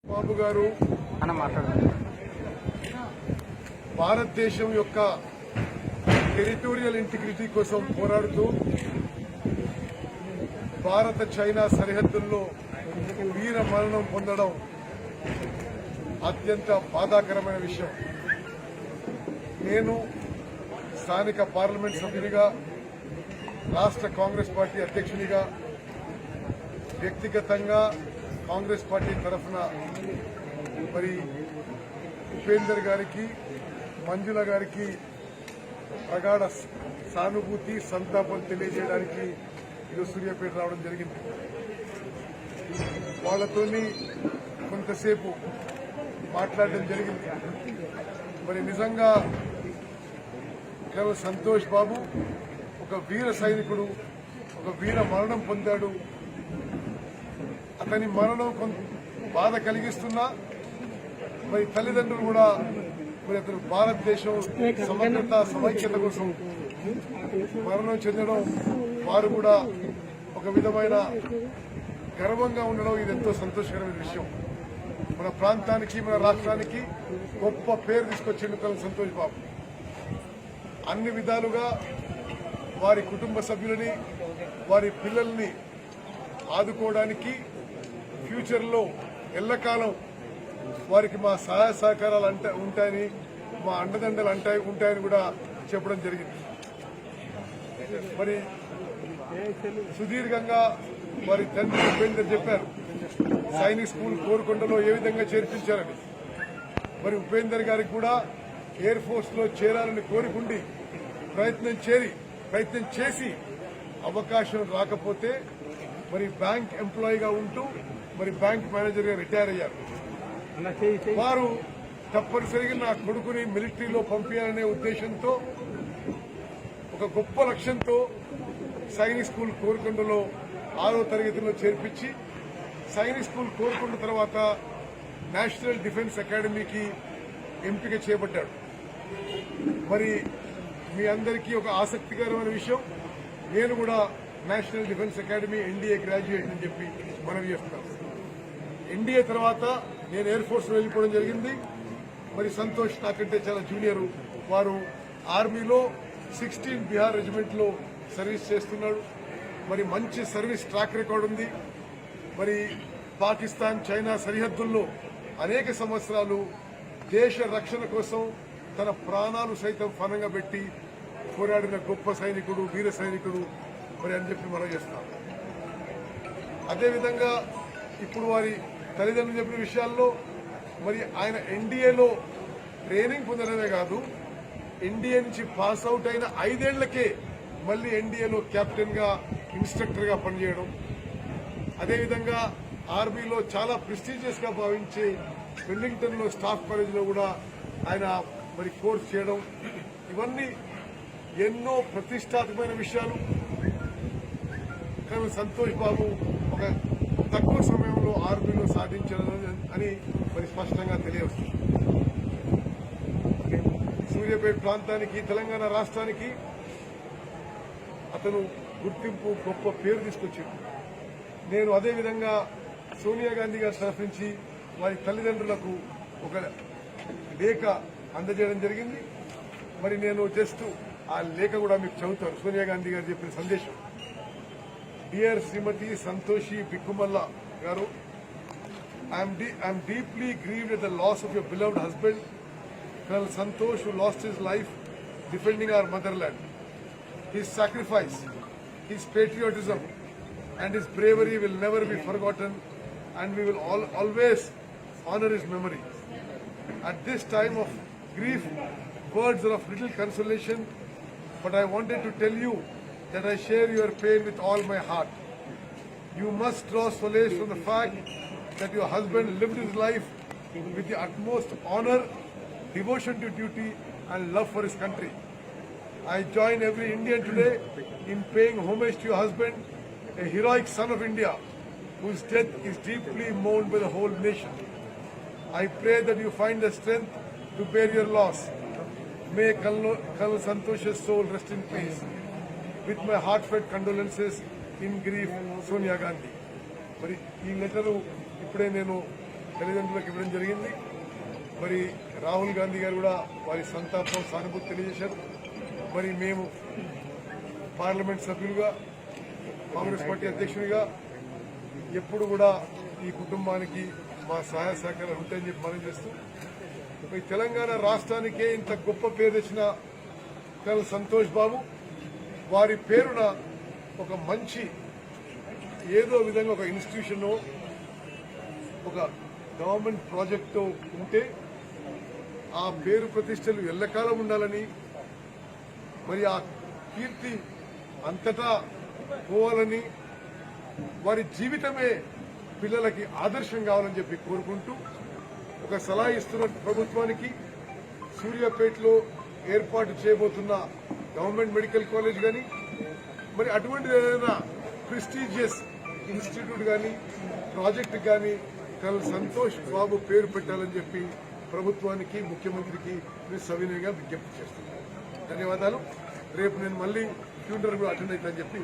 బాబు గారు అన్న మాట్లాడండి. భారతదేశం యొక్క టెరిటోరియల్ ఇంటిగ్రిటీ కోసం పోరాడుతూ భారత చైనా సరిహద్దుల్లో వీర మరణం పొందడం అత్యంత బాధాకరమైన విషయం. నేను స్థానిక పార్లమెంట్ సభ్యునిగా, రాష్ట్ర కాంగ్రెస్ పార్టీ అధ్యక్షునిగా, వ్యక్తిగతంగా కాంగ్రెస్ పార్టీ తరఫున మరి ఉపేందర్ గారికి, మంజుల గారికి ప్రగాఢ సానుభూతి, సంతాపం తెలియజేయడానికి ఈరోజు సూర్యాపేట రావడం జరిగింది. వాళ్లతోని కొంతసేపు మాట్లాడడం జరిగింది. మరి నిజంగా కర్నల్ సంతోష్ బాబు ఒక వీర సైనికుడు, ఒక వీర మరణం పొందాడు. అతని మరణం కొంత బాధ కలిగిస్తున్నా మరి తల్లిదండ్రులు కూడా మరి అతను భారతదేశం సమగ్రత, సమైక్యత కోసం మరణం చెందడం, వారు కూడా ఒక విధమైన గర్వంగా ఉండడం ఇది ఎంతో సంతోషకరమైన విషయం. మన ప్రాంతానికి, మన రాష్ట్రానికి గొప్ప పేరు తీసుకొచ్చిండు కర్నల్ సంతోష్ బాబు. అన్ని విధాలుగా వారి కుటుంబ సభ్యులని, వారి పిల్లల్ని ఆదుకోవడానికి ఫ్యూచర్ లో ఎల్లకాలం వారికి మా సహాయ సహకారాలు ఉంటాయని, మా అండదండలు ఉంటాయని కూడా చెప్పడం జరిగింది. మరి సుదీర్ఘంగా వారి తండ్రి ఉపేందర్ చెప్పారు సైనిక్ స్కూల్ కోరుకొండలో ఏ విధంగా చేర్పించారని. మరి ఉపేందర్ గారికి కూడా ఎయిర్ ఫోర్స్ లో చేరాలని కోరుకుండి ప్రయత్నం చేసి అవకాశం రాకపోతే మరి బ్యాంక్ ఎంప్లాయీగా ఉంటూ మరి బ్యాంక్ మేనేజర్ గా రిటైర్ అయ్యారు. వారు తప్పనిసరిగా నా కొడుకుని మిలిటరీలో పంపించాలనే ఉద్దేశంతో, ఒక గొప్ప లక్ష్యంతో సైనిక్ స్కూల్ కోరుకొండలో 6వ తరగతిలో చేర్పించి, సైనిక్ స్కూల్ కోరుకొండ తర్వాత నేషనల్ డిఫెన్స్ అకాడమీకి ఎంపిక చేయబడ్డాడు. మరి మీ అందరికీ ఒక ఆసక్తికరమైన విషయం, నేను కూడా national defence academy NDA graduate అని చెప్పి మనవి చేస్తున్నాను. ఎన్డీఏ తర్వాత నేను ఎయిర్ ఫోర్స్ లో వెళ్ళిపోవడం జరిగింది. మరి సంతోష్ నాకంటే చాలా జూనియర్. వారు ఆర్మీలో 16 బిహార్ రెజిమెంట్ లో సర్వీస్ చేస్తున్నాడు. మరి మంచి సర్వీస్ ట్రాక్ రికార్డు ఉంది. మరి పాకిస్తాన్, చైనా సరిహద్దుల్లో అనేక సంవత్సరాలు దేశ రక్షణ కోసం తన ప్రాణాలు సైతం ఫనంగా పెట్టి పోరాడిన గొప్ప సైనికుడు, వీర సైనికుడు మరి అని చెప్పి మనం చేస్తాం. అదేవిధంగా ఇప్పుడు వారి తల్లిదండ్రులు చెప్పిన విషయాల్లో మరి ఆయన ఎన్డీఏలో ట్రైనింగ్ పొందడమే కాదు, ఎన్డీఏ నుంచి పాస్ అవుట్ అయిన 5 ఏళ్లకే మళ్లీ ఎన్డీఏలో కెప్టెన్ గా, ఇన్స్ట్రక్టర్ గా పనిచేయడం, అదేవిధంగా ఆర్మీలో చాలా ప్రెస్టీజియస్ గా భావించే వెల్లింగ్టన్ లో స్టాఫ్ కాలేజ్ లో కూడా ఆయన మరి కోర్స్ చేయడం, ఇవన్నీ ఎన్నో ప్రతిష్టాత్మకమైన విషయాలు. కానీ సంతోష్ బాబు ఒక తక్కువ సమయంలో ఆర్మీలో సాధించారు అని మరి స్పష్టంగా తెలియవస్తుంది. సూర్యాపేట ప్రాంతానికి, తెలంగాణ రాష్ట్రానికి అతను గుర్తింపు, గొప్ప పేరు తీసుకొచ్చాడు. నేను అదేవిధంగా సోనియా గాంధీ గారి తరఫు నుంచి వారి తల్లిదండ్రులకు ఒక లేఖ అందజేయడం జరిగింది. మరి నేను జస్ట్ ఆ లేఖ కూడా మీకు చదువుతాను. సోనియా గాంధీ గారు చెప్పిన సందేశం. డియర్ శ్రీమతి సంతోషి బిక్కుమల్ల గారు, I'm deeply grieved at the loss of your beloved husband, Colonel Santosh, who lost his life defending our motherland. His sacrifice, his patriotism and his bravery will never be forgotten, and we will always honor his memory. At this time of grief, words are of little consolation, but I wanted to tell you that I share your pain with all my heart. You must draw solace from the fact that your husband lived his life with the utmost honor, devotion to duty and love for his country. I join every Indian today in paying homage to your husband, a heroic son of India whose death is deeply mourned by the whole nation. I pray that you find the strength to bear your loss. May Colonel Santosh's soul rest in peace. With my heartfelt condolences in grief, Sonia Gandhi. మరి ఈ letter ఇప్పుడే నేను తల్లిదండ్రులకు ఇవ్వడం జరిగింది. మరి రాహుల్ గాంధీ గారు కూడా వారి సంతాపం సానుభూతి తెలియజేశారు. మరి మేము పార్లమెంట్ సభ్యులుగా కాంగ్రెస్ పార్టీ అధ్యక్షుడిగా ఎప్పుడు కూడా ఈ కుటుంబానికి మా సహాయ సహకారాలు ఉంటాయని చెప్పి మనం చేస్తూ ఈ తెలంగాణ రాష్ట్రానికే ఇంత గొప్ప పేరు తెచ్చిన కర్నల్ సంతోష్ బాబు వారి పేరున ఒక మంచి ఏదో విధంగా ఒక ఇన్స్టిట్యూషన్ ఒక గవర్నమెంట్ ప్రాజెక్టు ఉంటే ఆ పేరు ప్రతిష్టలు ఎల్లకాలం ఉండాలని మరి ఆ కీర్తి అంతటా పోవాలని వారి జీవితమే పిల్లలకి ఆదర్శం కావాలని చెప్పి కోరుకుంటూ ఒక సలహా ఇస్తున్న ప్రభుత్వానికి సూర్యాపేటలో ఏర్పాటు చేయబోతున్న గవర్నమెంట్ మెడికల్ కాలేజ్ కానీ మరి అటువంటి ఏదైనా ప్రెస్టీజియస్ ఇన్స్టిట్యూట్ కానీ ప్రాజెక్ట్ కానీ కర్నల్ సంతోష్ బాబు పేరు పెట్టాలని చెప్పి ప్రభుత్వానికి ముఖ్యమంత్రికి సవినయంగా విజ్ఞప్తి చేస్తున్నాను. ధన్యవాదాలు. రేపు నేను మళ్ళీ ట్యూటర్ కూడా అటెండ్ అవుతానని చెప్పి